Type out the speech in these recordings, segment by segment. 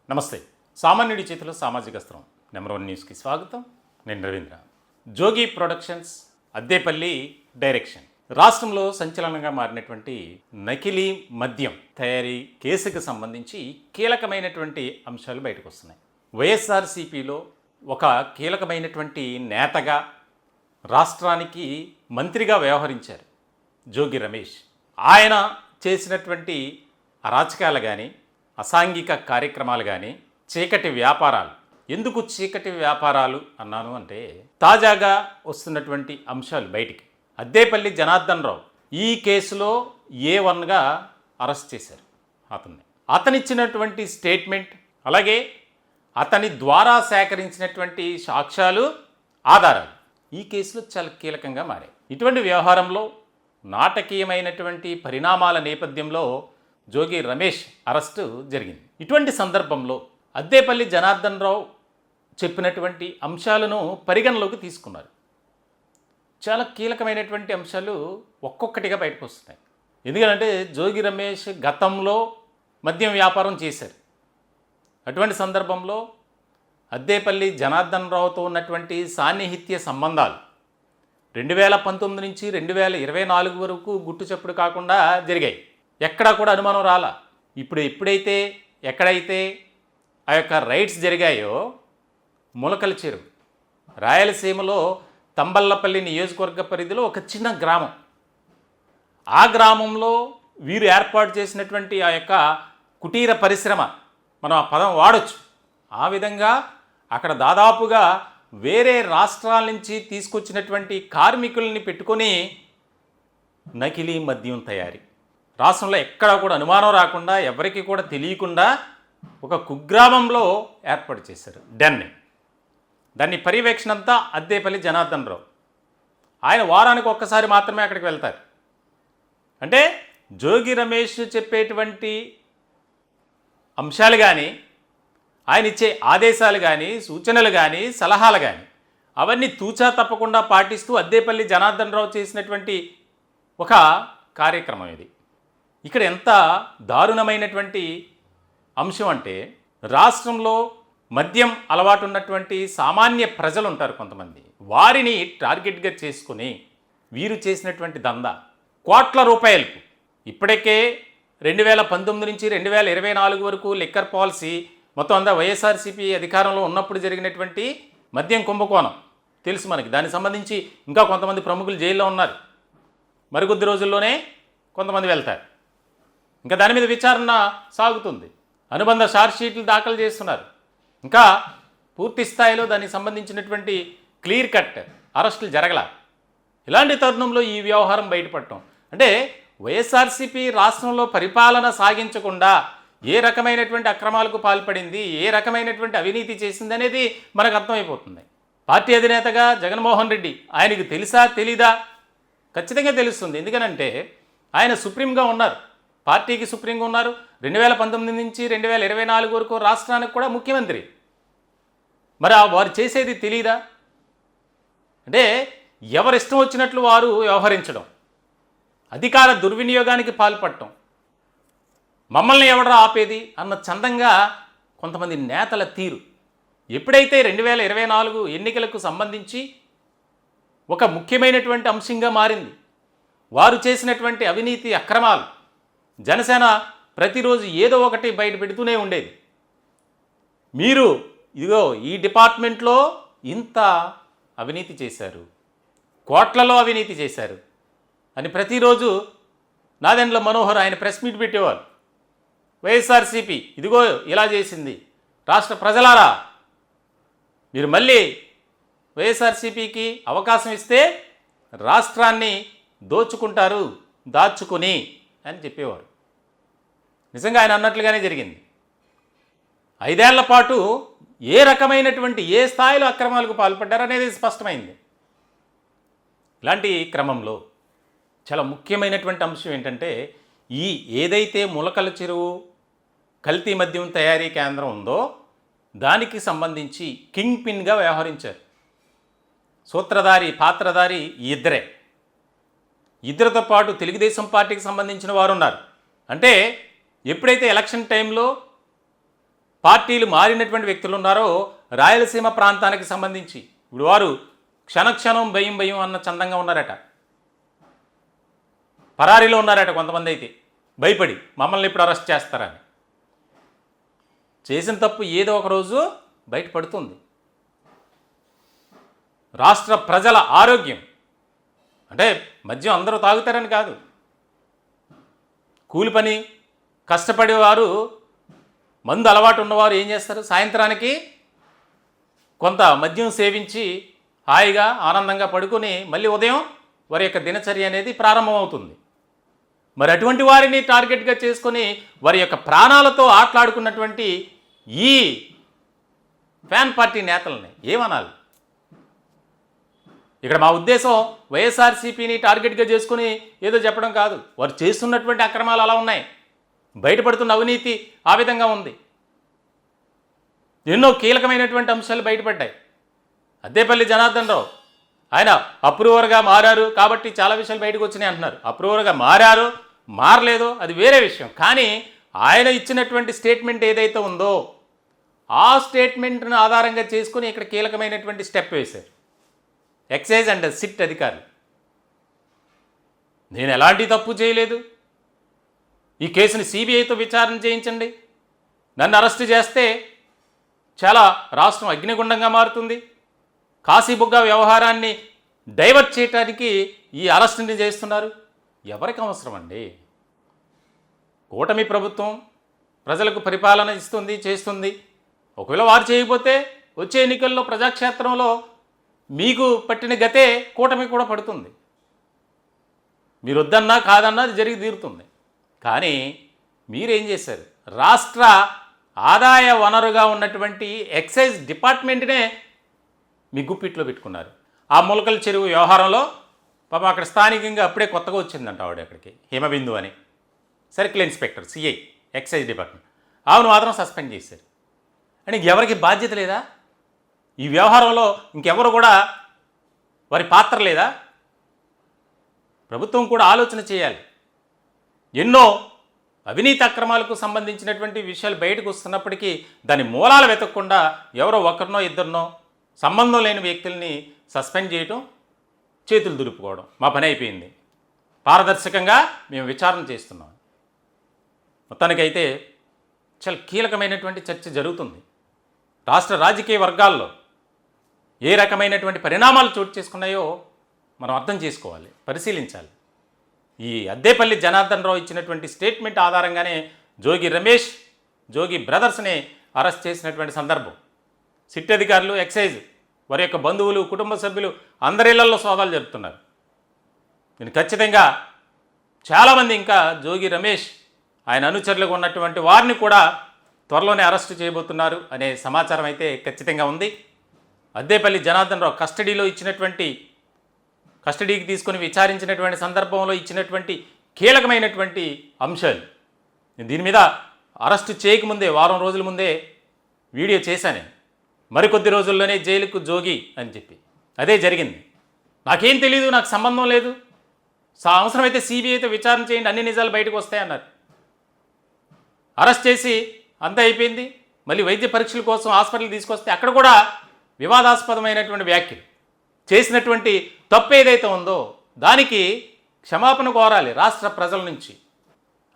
నమస్తే. సామాన్యుడి చేతిలో సామాజిక అస్త్రం నెంబర్ 1 న్యూస్కి స్వాగతం. నేను రవీంద్ర. జోగి ప్రొడక్షన్స్ అద్దేపల్లి డైరెక్షన్. రాష్ట్రంలో సంచలనంగా మారినటువంటి నకిలీ మద్యం తయారీ కేసుకు సంబంధించి కీలకమైనటువంటి అంశాలు బయటకు వస్తున్నాయి. వైఎస్ఆర్సీపీలో ఒక కీలకమైనటువంటి నేతగా రాష్ట్రానికి మంత్రిగా వ్యవహరించారు జోగి రమేష్. ఆయన చేసినటువంటి అరాచకాలు కానీ, అసాంఘిక కార్యక్రమాలు కానీ, చీకటి వ్యాపారాలు. ఎందుకు చీకటి వ్యాపారాలు అన్నాను అంటే, తాజాగా వస్తున్నటువంటి అంశాలు బయటికి. అద్దేపల్లి జనార్దన్ రావు ఈ కేసులో A1గా అరెస్ట్ చేశారు అతనిచ్చినటువంటి స్టేట్మెంట్, అలాగే అతని ద్వారా సేకరించినటువంటి సాక్ష్యాలు, ఆధారాలు ఈ కేసులో చాలా కీలకంగా మారాయి. ఇటువంటి వ్యవహారంలో నాటకీయమైనటువంటి పరిణామాల నేపథ్యంలో జోగి రమేష్ అరెస్టు జరిగింది. ఇటువంటి సందర్భంలో అద్దేపల్లి జనార్దన్ రావు చెప్పినటువంటి అంశాలను పరిగణలోకి తీసుకున్నారు. చాలా కీలకమైనటువంటి అంశాలు ఒక్కొక్కటిగా బయటకు వస్తున్నాయి. ఎందుకంటే జోగి రమేష్ గతంలో మద్యం వ్యాపారం చేశారు. అటువంటి సందర్భంలో అద్దేపల్లి జనార్దన్ రావుతో ఉన్నటువంటి సాన్నిహిత్య సంబంధాలు 2019 నుంచి 2024 వరకు గుట్టు చప్పుడు కాకుండా జరిగాయి. ఎక్కడా కూడా అనుమానం రాలా. ఎక్కడైతే ఆ యొక్క రైట్స్ జరిగాయో, ములకల చెరువు రాయలసీమలో తంబల్లపల్లి నియోజకవర్గ పరిధిలో ఒక చిన్న గ్రామం. ఆ గ్రామంలో వీరు ఏర్పాటు చేసినటువంటి ఆ యొక్క కుటీర పరిశ్రమ, మనం ఆ పదం వాడచ్చు. ఆ విధంగా అక్కడ దాదాపుగా వేరే రాష్ట్రాల నుంచి తీసుకొచ్చినటువంటి కార్మికుల్ని పెట్టుకొని నకిలీ మద్యం తయారీ రాష్ట్రంలో ఎక్కడా కూడా అనుమానం రాకుండా, ఎవరికి కూడా తెలియకుండా ఒక కుగ్రామంలో ఏర్పాటు చేశారు డెన్ని. దాన్ని పర్యవేక్షణ అంతా అద్దేపల్లి జనార్దన్ రావు. ఆయన వారానికి ఒక్కసారి మాత్రమే అక్కడికి వెళ్తారు. అంటే జోగి రమేష్ చెప్పేటువంటి అంశాలు కానీ, ఆయన ఇచ్చే ఆదేశాలు కానీ, సూచనలు కానీ, సలహాలు కానీ అవన్నీ తూచా తప్పకుండా పాటిస్తూ అద్దేపల్లి జనార్దన్ రావు చేసినటువంటి ఒక కార్యక్రమం ఇది. ఇక్కడ ఎంత దారుణమైనటువంటి అంశం అంటే, రాష్ట్రంలో మద్యం అలవాటు ఉన్నటువంటి సామాన్య ప్రజలు ఉంటారు కొంతమంది, వారిని టార్గెట్గా చేసుకుని వీరు చేసినటువంటి దందా కోట్ల రూపాయలకు. ఇప్పటికే 2019 నుంచి 2024 వరకు లిక్కర్ పాలసీ మొత్తం అంతా వైఎస్ఆర్సీపీ అధికారంలో ఉన్నప్పుడు జరిగినటువంటి మద్యం కుంభకోణం తెలుసు మనకి. దానికి సంబంధించి ఇంకా కొంతమంది ప్రముఖులు జైల్లో ఉన్నారు. మరికొద్ది రోజుల్లోనే కొంతమంది వెళ్తారు. ఇంకా దాని మీద విచారణ సాగుతుంది. అనుబంధ షార్ట్షీట్లు దాఖలు చేస్తున్నారు. ఇంకా పూర్తి స్థాయిలో దానికి సంబంధించినటువంటి క్లియర్ కట్ అరెస్టులు జరగల. ఇలాంటి తరుణంలో ఈ వ్యవహారం బయటపడటం అంటే, వైఎస్ఆర్సీపీ రాష్ట్రంలో పరిపాలన సాగించకుండా ఏ రకమైనటువంటి అక్రమాలకు పాల్పడింది, ఏ రకమైనటువంటి అవినీతి చేసింది అనేది మనకు అర్థమైపోతుంది. పార్టీ అధినేతగా జగన్మోహన్ రెడ్డి, ఆయనకు తెలుసా తెలీదా? ఖచ్చితంగా తెలుస్తుంది. ఎందుకనంటే ఆయన సుప్రీంగా ఉన్నారు, పార్టీకి సుప్రీంగా ఉన్నారు. 2019 నుంచి 2024 వరకు రాష్ట్రానికి కూడా ముఖ్యమంత్రి. మరి వారు చేసేది తెలీదా? అంటే ఎవరిష్టం వచ్చినట్లు వారు వ్యవహరించడం, అధికార దుర్వినియోగానికి పాల్పడటం, మమ్మల్ని ఎవడరా ఆపేది అన్న చందంగా కొంతమంది నేతల తీరు. ఎప్పుడైతే 2024 ఎన్నికలకు సంబంధించి ఒక ముఖ్యమైనటువంటి అంశంగా మారింది, వారు చేసినటువంటి అవినీతి అక్రమాలు జనసేన ప్రతిరోజు ఏదో ఒకటి బయట పెడుతూనే ఉండేది. మీరు ఇదిగో ఈ డిపార్ట్మెంట్లో ఇంత అవినీతి చేశారు, కోట్లలో అవినీతి చేశారు అని ప్రతిరోజు నాదెండ్ల మనోహర్ ఆయన ప్రెస్ మీట్ పెట్టేవారు. వైఎస్ఆర్సీపీ ఇదిగో ఇలా చేసింది, రాష్ట్ర ప్రజలారా మీరు మళ్ళీ వైఎస్ఆర్సీపీకి అవకాశం ఇస్తే రాష్ట్రాన్ని దోచుకుంటారు దాచుకుని అని చెప్పేవారు. నిజంగా ఆయన అన్నట్లుగానే జరిగింది. 5 ఏళ్ల పాటు ఏ రకమైనటువంటి ఏ స్థాయిలో అక్రమాలకు పాల్పడ్డారనేది స్పష్టమైంది. ఇలాంటి క్రమంలో చాలా ముఖ్యమైనటువంటి అంశం ఏంటంటే, ఏదైతే ములకల చెరువు కల్తీ మద్యం తయారీ కేంద్రం ఉందో దానికి సంబంధించి కింగ్ పిన్గా వ్యవహరించారు. సూత్రధారి, పాత్రధారి ఇద్దరే. ఇద్దరితో పాటు తెలుగుదేశం పార్టీకి సంబంధించిన వారు ఉన్నారు. అంటే ఎప్పుడైతే ఎలక్షన్ టైంలో పార్టీలు మారినటువంటి వ్యక్తులు ఉన్నారో రాయలసీమ ప్రాంతానికి సంబంధించి ఇప్పుడు వారు క్షణక్షణం భయం భయం అన్న చందంగా ఉన్నారట, పరారీలో ఉన్నారట. కొంతమంది అయితే భయపడి మమ్మల్ని ఇప్పుడు అరెస్ట్ చేస్తారని. చేసిన తప్పు ఏదో ఒక రోజు బయటపడుతుంది. రాష్ట్ర ప్రజల ఆరోగ్యం అంటే మద్యం అందరూ తాగుతారని కాదు, కూలి పని కష్టపడేవారు, మందు అలవాటు ఉన్నవారు ఏం చేస్తారు, సాయంత్రానికి కొంత మద్యం సేవించి హాయిగా ఆనందంగా పడుకొని మళ్ళీ ఉదయం వారి యొక్క దినచర్య అనేది ప్రారంభమవుతుంది. మరి అటువంటి వారిని టార్గెట్గా చేసుకొని వారి యొక్క ప్రాణాలతో ఆటలాడుకున్నటువంటి ఈ ఫ్యాన్ పార్టీ నేతలని ఏమనాలి? ఇక్కడ మా ఉద్దేశం వైఎస్ఆర్సీపీని టార్గెట్గా చేసుకుని ఏదో చెప్పడం కాదు. వారు చేస్తున్నటువంటి అక్రమాలు అలా ఉన్నాయి, బయటపడుతున్న అవినీతి ఆ విధంగా ఉంది. ఎన్నో కీలకమైనటువంటి అంశాలు బయటపడ్డాయి. అద్దేపల్లి జనార్దన్ రావు ఆయన అప్రూవర్గా మారారు కాబట్టి చాలా విషయాలు బయటకు వచ్చినాయి అంటున్నారు. అప్రూవర్గా మారారు మారలేదో అది వేరే విషయం. కానీ ఆయన ఇచ్చినటువంటి స్టేట్మెంట్ ఏదైతే ఉందో ఆ స్టేట్మెంట్ను ఆధారంగా చేసుకుని ఇక్కడ కీలకమైనటువంటి స్టెప్ వేశారు ఎక్సైజ్ అండ్ సిట్ అధికారులు. నేను ఎలాంటి తప్పు చేయలేదు, ఈ కేసుని సిబిఐతో విచారణ చేయించండి, నన్ను అరెస్ట్ చేస్తే చాలా రాష్ట్రం అగ్నిగుండంగా మారుతుంది, కాశీబుగ్గ వ్యవహారాన్ని డైవర్ట్ చేయడానికి ఈ అరెస్ట్ని చేస్తున్నారు. ఎవరికి అవసరం అండి? కూటమి ప్రభుత్వం ప్రజలకు పరిపాలన ఇస్తుంది, చేస్తుంది. ఒకవేళ వారు చేయకపోతే వచ్చే ఎన్నికల్లో ప్రజాక్షేత్రంలో మీకు పట్టిన గతే కూటమి కూడా పడుతుంది. మీరు వద్దన్నా కాదన్నా అది జరిగి తీరుతుంది. కానీ మీరేం చేశారు? రాష్ట్ర ఆదాయ వనరుగా ఉన్నటువంటి ఎక్సైజ్ డిపార్ట్మెంట్నే మీ గుప్పిట్లో పెట్టుకున్నారు. ఆ మొలకల చెరువు వ్యవహారంలో పాపం అక్కడ స్థానికంగా అప్పుడే కొత్తగా వచ్చిందంట ఆవిడ అక్కడికి, హిమబిందు అని, circle inspector CI excise department. ఆమెను మాత్రం సస్పెండ్ చేశారు. అంటే ఎవరికి బాధ్యత లేదా? ఈ వ్యవహారంలో ఇంకెవరు కూడా వారి పాత్ర లేదా? ప్రభుత్వం కూడా ఆలోచన చేయాలి. ఎన్నో అవినీతి అక్రమాలకు సంబంధించినటువంటి విషయాలు బయటకు వస్తున్నప్పటికీ దాని మూలాలు వెతకకుండా ఎవరో ఒకరినో ఇద్దరినో సంబంధం లేని వ్యక్తుల్ని సస్పెండ్ చేయటం, చేతులు దులుపుకోవడం, మా పని అయిపోయింది, పారదర్శకంగా మేము విచారణ చేస్తున్నాం. మొత్తానికైతే చాలా కీలకమైనటువంటి చర్చ జరుగుతుంది. రాష్ట్ర రాజకీయ వర్గాల్లో ఏ రకమైనటువంటి పరిణామాలు చోటు చేసుకున్నాయో మనం అర్థం చేసుకోవాలి, పరిశీలించాలి. ఈ అద్దేపల్లి జనార్దన్ రావు ఇచ్చినటువంటి స్టేట్మెంట్ ఆధారంగానే జోగి రమేష్, జోగి బ్రదర్స్ని అరెస్ట్ చేసినటువంటి సందర్భం. సిట్ అధికారులు, ఎక్సైజ్, వారి యొక్క బంధువులు, కుటుంబ సభ్యులు అందరిళ్లలో సోదాలు జరుపుతున్నారు. నేను ఖచ్చితంగా చాలామంది ఇంకా జోగి రమేష్ ఆయన అనుచరులుగా ఉన్నటువంటి వారిని కూడా త్వరలోనే అరెస్టు చేయబోతున్నారు అనే సమాచారం అయితే ఖచ్చితంగా ఉంది. అద్దేపల్లి జనార్దన్ రావు కస్టడీకి తీసుకొని విచారించినటువంటి సందర్భంలో ఇచ్చినటువంటి కీలకమైనటువంటి అంశాలు, నేను దీని మీద అరెస్టు చేయకముందే వారం రోజుల ముందే వీడియో చేశాను. మరికొద్ది రోజుల్లోనే జైలుకు జోగి అని చెప్పి అదే జరిగింది. నాకేం తెలీదు, నాకు సంబంధం లేదు, అవసరమైతే సిబిఐతో విచారణ చేయండి, అన్ని నిజాలు బయటకు వస్తాయన్నారు. అరెస్ట్ చేసి అంతా అయిపోయింది. మళ్ళీ వైద్య పరీక్షల కోసం హాస్పిటల్ తీసుకొస్తే అక్కడ కూడా వివాదాస్పదమైనటువంటి వ్యాఖ్యలు, చేసినటువంటి తప్పు ఏదైతే ఉందో దానికి క్షమాపణ కోరాలి రాష్ట్ర ప్రజల నుంచి.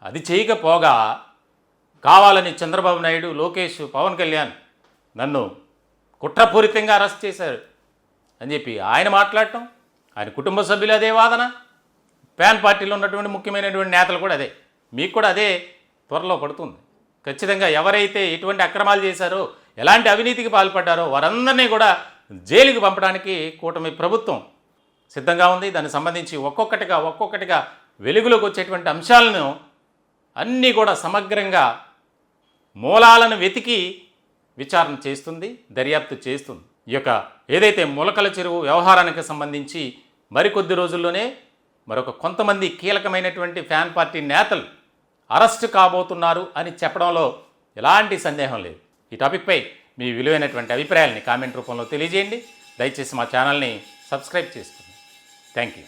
అది చేయకపోగా కావాలని చంద్రబాబు నాయుడు, లోకేష్, పవన్ కళ్యాణ్ నన్ను కుట్రపూరితంగా అరెస్ట్ చేశారు అని చెప్పి ఆయన మాట్లాడటం, ఆయన కుటుంబ సభ్యులు అదే వాదన, ఫ్యాన్ పార్టీలో ఉన్నటువంటి ముఖ్యమైనటువంటి నేతలు కూడా అదే. మీకు కూడా అదే త్వరలో పడుతుంది. ఖచ్చితంగా ఎవరైతే ఎటువంటి అక్రమాలు చేశారో, ఎలాంటి అవినీతికి పాల్పడ్డారో వారందరినీ కూడా జైలుకి పంపడానికి కూటమి ప్రభుత్వం సిద్ధంగా ఉంది. దానికి సంబంధించి ఒక్కొక్కటిగా వెలుగులోకి వచ్చేటువంటి అంశాలను అన్నీ కూడా సమగ్రంగా మూలాలను వెతికి విచారణ చేస్తుంది, దర్యాప్తు చేస్తుంది. ఈ యొక్క ఏదైతే మొలకల చెరువు వ్యవహారానికి సంబంధించి మరికొద్ది రోజుల్లోనే మరొక కొంతమంది కీలకమైనటువంటి ఫ్యాన్ పార్టీ నేతలు అరెస్ట్ కాబోతున్నారు అని చెప్పడంలో ఎలాంటి సందేహం లేదు. ఈ టాపిక్పై మీ విలువైనటువంటి అభిప్రాయాలని కామెంట్ రూపంలో తెలియజేయండి. దయచేసి మా ఛానల్ని సబ్స్క్రైబ్ చేసుకోండి. Thank you.